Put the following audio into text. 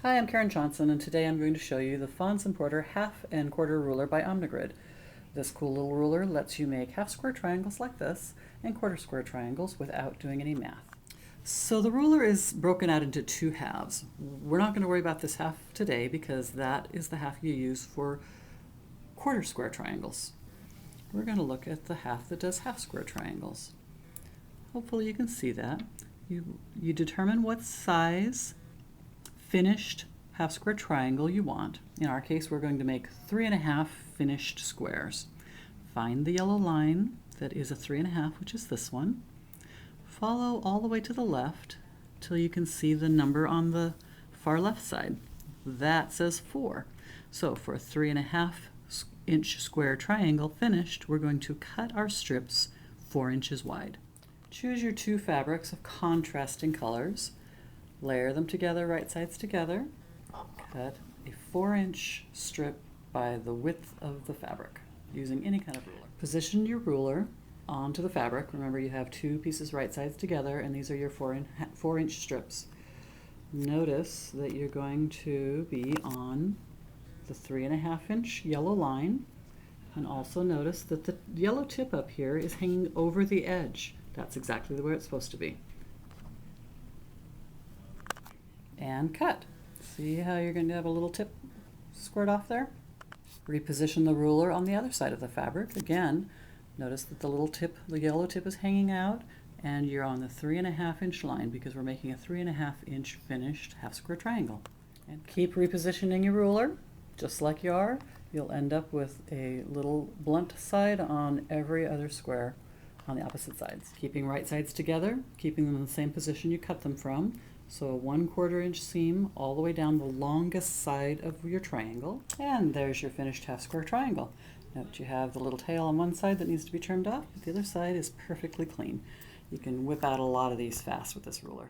Hi, I'm Karen Johnson, and today I'm going to show you the Fons and Porter half and quarter ruler by Omnigrid. This cool little ruler lets you make half square triangles like this and quarter square triangles without doing any math. So the ruler is broken out into two halves. We're not going to worry about this half today because that is the half you use for quarter square triangles. We're going to look at the half that does half square triangles. Hopefully you can see that. You determine what size finished half square triangle you want. In our case, we're going to make 3.5 finished squares. Find the yellow line that is a 3.5, which is this one. Follow all the way to the left till you can see the number on the far left side. That says 4. So for a 3.5 inch square triangle finished, we're going to cut our strips 4 inches wide. Choose your two fabrics of contrasting colors. Layer them together, right sides together. Cut a 4-inch strip by the width of the fabric using any kind of ruler. Position your ruler onto the fabric. Remember, you have two pieces right sides together, and these are your 4-inch strips. Notice that you're going to be on the 3.5-inch yellow line, and also notice that the yellow tip up here is hanging over the edge. That's exactly the way it's supposed to be. And cut. See how you're going to have a little tip squared off there? Reposition the ruler on the other side of the fabric. Again, notice that the little tip, the yellow tip, is hanging out, and you're on the 3.5-inch line because we're making a 3.5-inch finished half square triangle. And keep repositioning your ruler, just like you are. You'll end up with a little blunt side on every other square on the opposite sides. Keeping right sides together, keeping them in the same position you cut them from. So a 1/4 inch seam all the way down the longest side of your triangle. And there's your finished half square triangle. Note you have the little tail on one side that needs to be trimmed off, but the other side is perfectly clean. You can whip out a lot of these fast with this ruler.